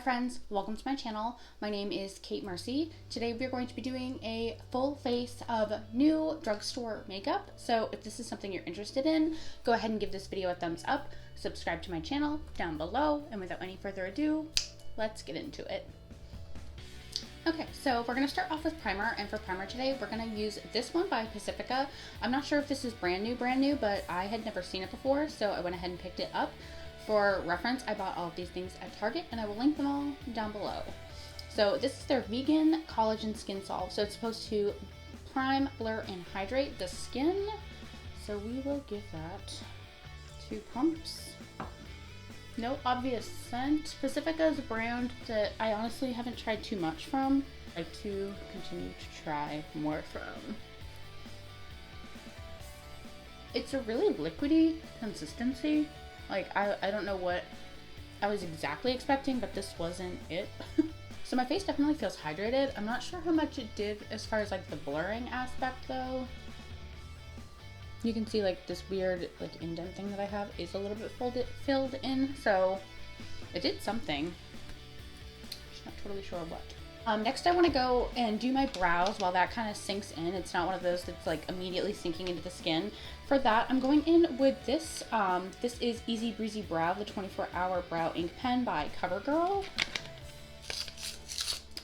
Hi friends, welcome to my channel. My name is Kate Mercy. Today we are going to be doing a full face of new drugstore makeup. So if this is something you're interested in, go ahead and give this video a thumbs up, subscribe to my channel down below, and without any further ado, let's get into it. Okay, so we're going to start off with primer, and for primer today, we're going to use this one by Pacifica. I'm not sure if this is brand new, but I had never seen it before, so I went ahead and picked it up. For reference, I bought all of these things at Target, and I will link them all down below. So this is their vegan collagen skin solve. So it's supposed to prime, blur, and hydrate the skin. So we will give that 2 pumps. No obvious scent. Pacifica is a brand that I honestly haven't tried too much from. I'd like to continue to try more from. It's a really liquidy consistency. Like, I don't know what I was exactly expecting, but this wasn't it. So my face definitely feels hydrated. I'm not sure how much it did as far as like the blurring aspect though. You can see like this weird like indent thing that I have is a little bit filled in, so it did something. Just not totally sure what. Next I want to go and do my brows while that kind of sinks in. It's not one of those that's like immediately sinking into the skin. For that, I'm going in with this. This is Easy Breezy Brow, the 24-hour brow ink pen by Covergirl.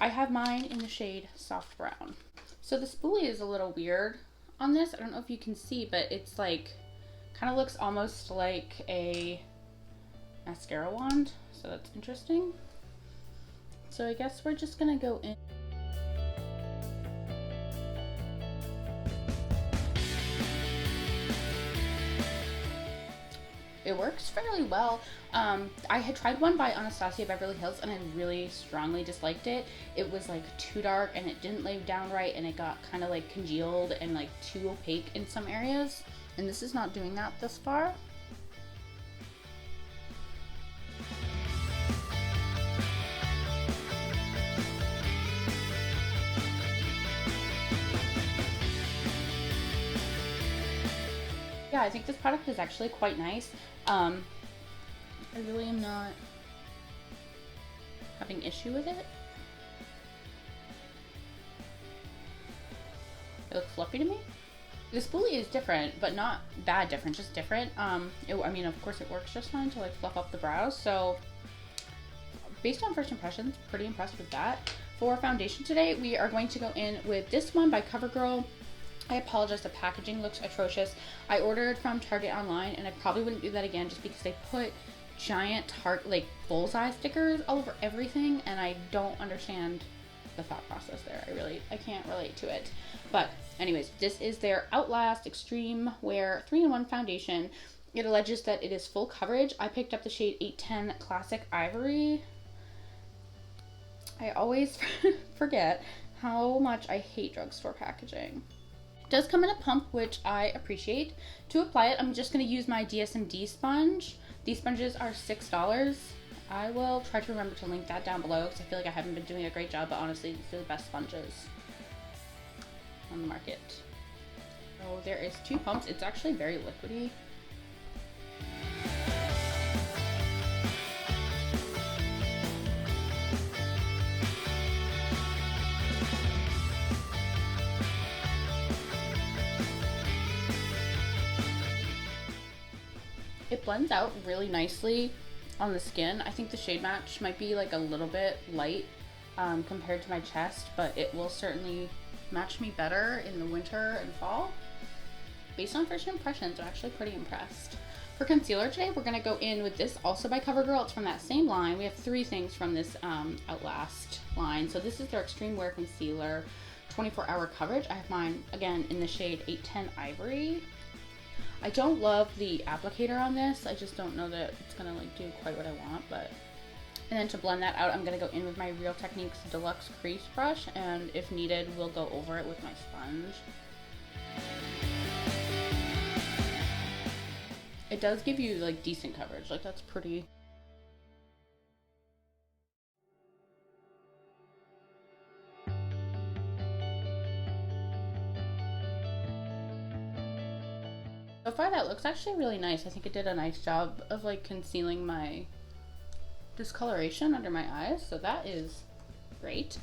I have mine in the shade Soft Brown. So the spoolie is a little weird on this. I don't know if you can see, but it's like, kind of looks almost like a mascara wand. So that's interesting. So I guess we're just gonna go in. It works fairly well. I had tried one by Anastasia Beverly Hills and I really strongly disliked it. It was like too dark and it didn't lay down right, and it got kind of like congealed and like too opaque in some areas. And this is not doing that thus far. Yeah, I think this product is actually quite nice. I really am not having issue with it. It looks fluffy to me. The spoolie is different, but not bad different, just different. I mean, of course it works just fine to like fluff up the brows. So based on first impressions, pretty impressed with that. For foundation today, we are going to go in with this one by Covergirl. I apologize, the packaging looks atrocious. I ordered from Target online, and I probably wouldn't do that again just because they put giant like bullseye stickers all over everything, and I don't understand the thought process there. I can't relate to it. But anyways, this is their Outlast Xtreme Wear 3-in-1 foundation. It alleges that it is full coverage. I picked up the shade 810 Classic Ivory. I always forget how much I hate drugstore packaging. It does come in a pump, which I appreciate. To apply it, I'm just going to use my DSMD sponge. These sponges are $6. I will try to remember to link that down below because I feel like I haven't been doing a great job, but honestly, these are the best sponges on the market. So there is 2 pumps. It's actually very liquidy. It blends out really nicely on the skin. I think the shade match might be like a little bit light compared to my chest, but it will certainly match me better in the winter and fall. Based on first impressions, I'm actually pretty impressed. For concealer today, we're going to go in with this, also by Covergirl. It's from that same line. We have 3 things from this Outlast line. So this is their Extreme Wear Concealer 24-hour coverage. I have mine, again, in the shade 810 Ivory. I don't love the applicator on this. I just don't know that it's gonna like do quite what I want, but. And then to blend that out, I'm gonna go in with my Real Techniques Deluxe Crease Brush, and if needed, we'll go over it with my sponge. It does give you like decent coverage, like that's pretty. So far that looks actually really nice. I think it did a nice job of like concealing my discoloration under my eyes, so that is great.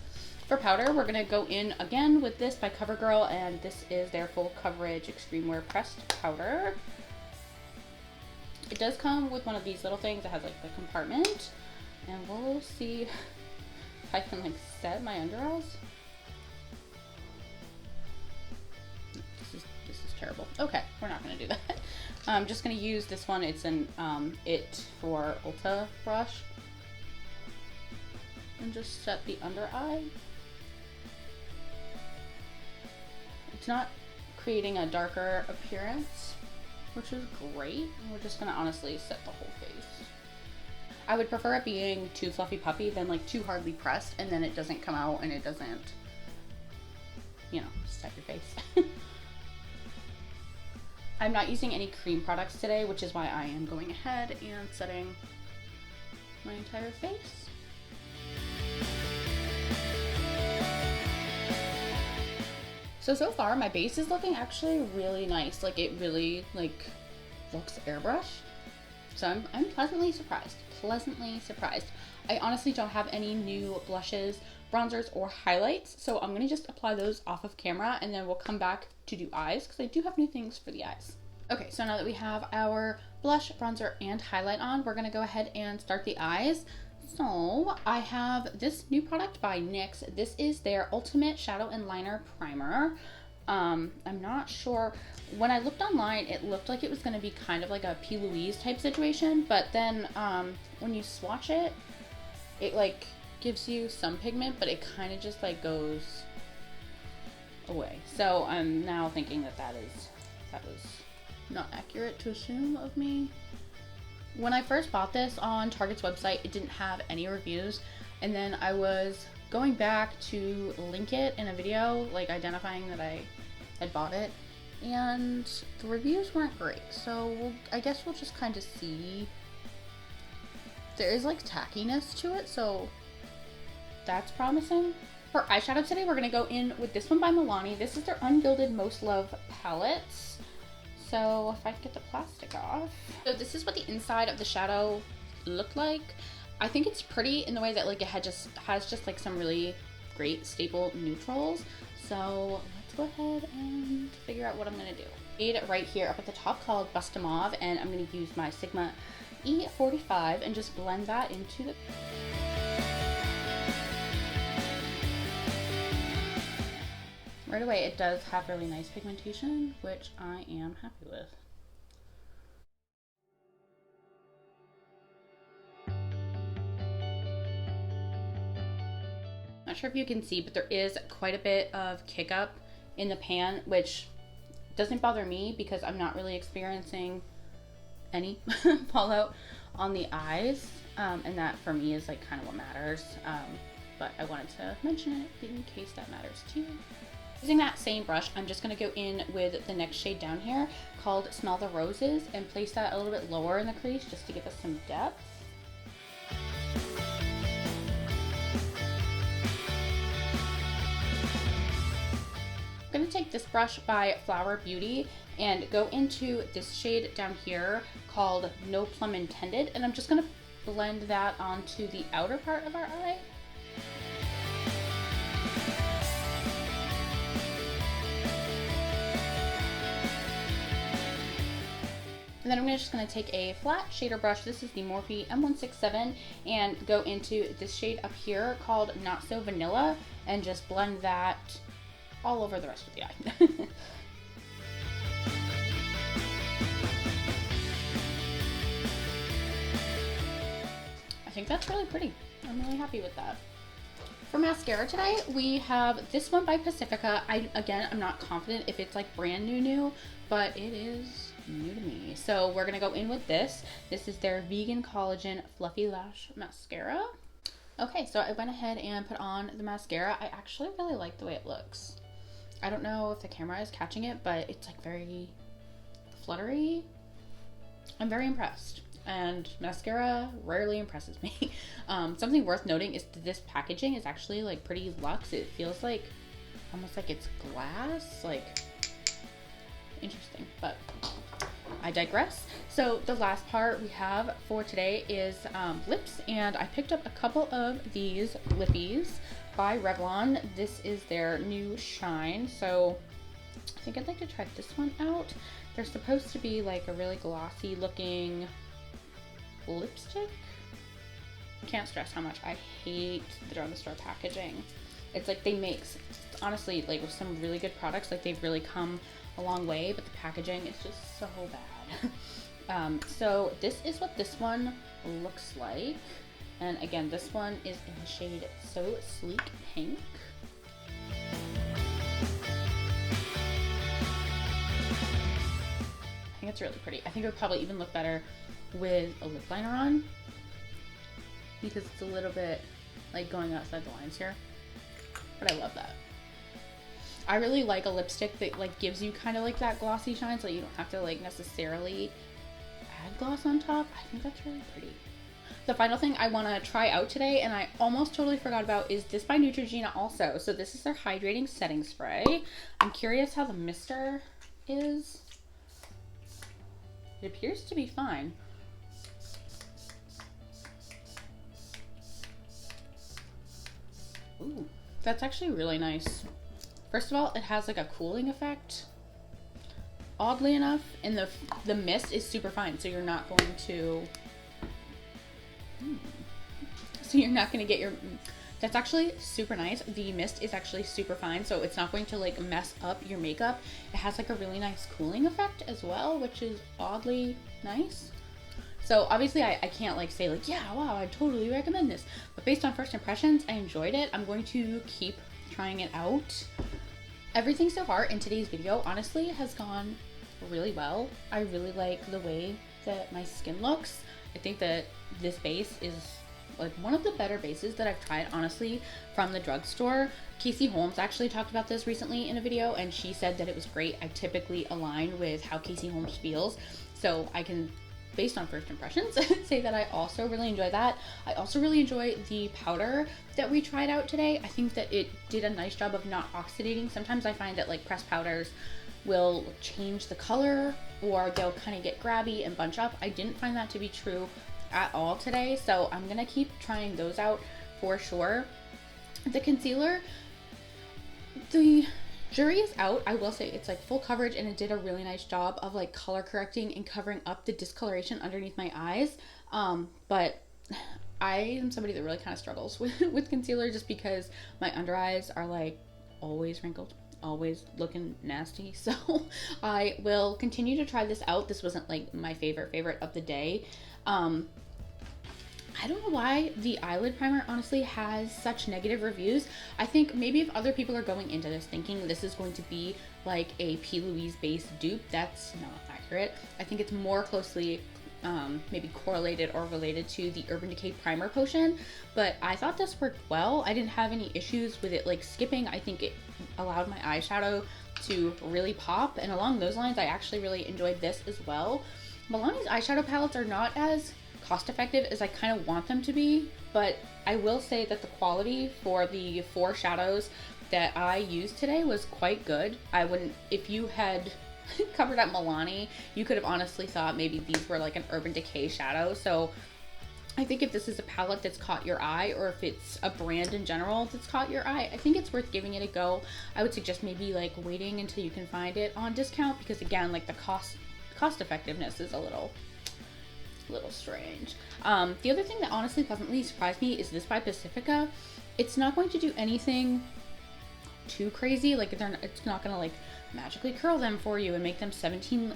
For powder, we're gonna go in again with this by Covergirl, and this is their full coverage Extreme Wear pressed powder. It does come with one of these little things that has like the compartment, and we'll see if I can like set my under eyes. This is terrible. Okay, we're not gonna do that. I'm just gonna use this one. It's an It for Ulta brush, and just set the under eye. It's not creating a darker appearance, which is great. And we're just gonna honestly set the whole face. I would prefer it being too fluffy puffy than like too hardly pressed, and then it doesn't come out and it doesn't, you know, set your face. I'm not using any cream products today, which is why I am going ahead and setting my entire face. So far my base is looking actually really nice. Like it really like looks airbrushed. So I'm pleasantly surprised. I honestly don't have any new blushes, bronzers, or highlights. So I'm gonna just apply those off of camera, and then we'll come back to do eyes because I do have new things for the eyes. Okay, so now that we have our blush, bronzer, and highlight on, we're gonna go ahead and start the eyes. So I have this new product by NYX. This is their Ultimate Shadow and Liner Primer. I'm not sure. When I looked online, it looked like it was going to be kind of like a P. Louise type situation, but then when you swatch it, it like gives you some pigment, but it kind of just like goes away. So I'm now thinking that was not accurate to assume of me. When I first bought this on Target's website, it didn't have any reviews, and then I was going back to link it in a video, like identifying that I had bought it, and the reviews weren't great. So I guess we'll just kind of see. There is like tackiness to it, so that's promising. For eyeshadow today, we're gonna go in with this one by Milani. This is their Ungilded Most Love palettes. So if I can get the plastic off. So this is what the inside of the shadow looked like. I think it's pretty in the way that like it has just like some really great staple neutrals. So let's go ahead and figure out what I'm gonna do. Shade right here up at the top called Busta Mauve, and I'm gonna use my Sigma E45 and just blend that into the... Right away, it does have really nice pigmentation, which I am happy with. Not sure if you can see, but there is quite a bit of kick up in the pan, which doesn't bother me because I'm not really experiencing any fallout on the eyes, and that for me is like kind of what matters. But I wanted to mention it in case that matters to you. Using that same brush, I'm just going to go in with the next shade down here called Smell the Roses and place that a little bit lower in the crease just to give us some depth. I'm going to take this brush by Flower Beauty and go into this shade down here called No Plum Intended, and I'm just going to blend that onto the outer part of our eye. And then I'm just going to take a flat shader brush, this is the Morphe M167, and go into this shade up here called Not So Vanilla, and just blend that all over the rest of the eye. I think that's really pretty. I'm really happy with that. For mascara today, we have this one by Pacifica. I'm not confident if it's like brand new, but it is new to me. So we're gonna go in with this. This is their Vegan Collagen Fluffy Lash Mascara. Okay, so I went ahead and put on the mascara. I actually really like the way it looks. I don't know if the camera is catching it, but it's like very fluttery. I'm very impressed. And mascara rarely impresses me. Something worth noting is that this packaging is actually like pretty luxe. It feels like almost like it's glass, like interesting. But I digress. So the last part we have for today is lips, and I picked up a couple of these lippies by Revlon. This is their new Shine, so I think I'd like to try this one out. They're supposed to be like a really glossy looking lipstick. Can't stress how much I hate the drugstore packaging. It's like they make, honestly, like with some really good products, like they've really come a long way, but the packaging is just so bad. So this is what this one looks like. And again, this one is in the shade So Sleek Pink. I think it's really pretty. I think it would probably even look better with a lip liner on, because it's a little bit like going outside the lines here, but I love that. I really like a lipstick that like gives you kind of like that glossy shine, so you don't have to like necessarily add gloss on top. I think that's really pretty. The final thing I want to try out today, and I almost totally forgot about, is this by Neutrogena also. So this is their Hydrating Setting Spray. I'm curious how the mister is. It appears to be fine. Ooh, that's actually really nice. First of all, it has like a cooling effect, oddly enough, and the mist is super fine, so you're not going to get your, that's actually super nice. The mist is actually super fine, so it's not going to like mess up your makeup. It has like a really nice cooling effect as well, which is oddly nice. So obviously I can't like say like, yeah, wow, I totally recommend this, but based on first impressions, I enjoyed it. I'm going to keep trying it out. Everything so far in today's video honestly has gone really well. I really like the way that my skin looks. I think that this base is like one of the better bases that I've tried, honestly, from the drugstore. Casey Holmes actually talked about this recently in a video, and she said that it was great. I typically align with how Casey Holmes feels, so I can, based on first impressions, say that I also really enjoy that. I also really enjoy the powder that we tried out today. I think that it did a nice job of not oxidating. Sometimes I find that like pressed powders will change the color, or they'll kind of get grabby and bunch up. I didn't find that to be true at all today, so I'm gonna keep trying those out for sure. The concealer, the jury is out. I will say it's like full coverage, and it did a really nice job of like color correcting and covering up the discoloration underneath my eyes. But I am somebody that really kind of struggles with concealer, just because my under eyes are like always wrinkled, always looking nasty. So I will continue to try this out. This wasn't like my favorite of the day. I don't know why the eyelid primer honestly has such negative reviews. I think maybe if other people are going into this thinking this is going to be like a P. Louise base dupe, that's not accurate. I think it's more closely maybe correlated or related to the Urban Decay primer potion, but I thought this worked well. I didn't have any issues with it like skipping. I think it allowed my eyeshadow to really pop, and along those lines I actually really enjoyed this as well. Milani's eyeshadow palettes are not as cost effective as I kind of want them to be, but I will say that the quality for the 4 shadows that I used today was quite good. I wouldn't, if you had covered up Milani, you could have honestly thought maybe these were like an Urban Decay shadow. So I think if this is a palette that's caught your eye, or if it's a brand in general that's caught your eye, I think it's worth giving it a go. I would suggest maybe like waiting until you can find it on discount, because again, like the cost effectiveness is a little strange. The other thing that honestly pleasantly surprised me is this by Pacifica. It's not going to do anything too crazy. Like it's not gonna like magically curl them for you and make them 17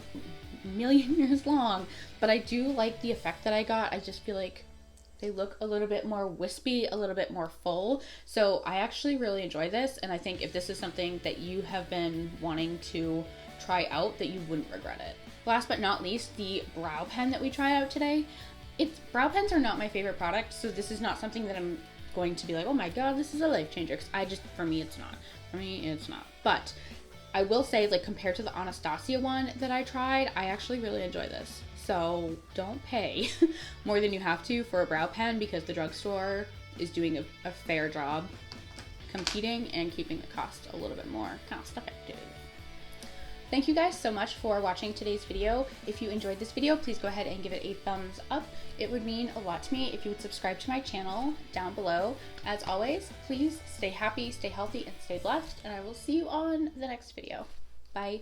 million years long, but I do like the effect that I got. I just feel like they look a little bit more wispy, a little bit more full. So I actually really enjoy this, and I think if this is something that you have been wanting to try out, that you wouldn't regret it. Last but not least, the brow pen that we tried out today. Brow pens are not my favorite product, so this is not something that I'm going to be like, oh my god, this is a life changer. 'Cause for me, it's not. But I will say, like, compared to the Anastasia one that I tried, I actually really enjoy this. So don't pay more than you have to for a brow pen, because the drugstore is doing a fair job competing and keeping the cost a little bit more cost effective. thank you guys so much for watching today's video. If you enjoyed this video, please go ahead and give it a thumbs up. It would mean a lot to me if you would subscribe to my channel down below. As always, please stay happy, stay healthy, and stay blessed, and I will see you on the next video. Bye.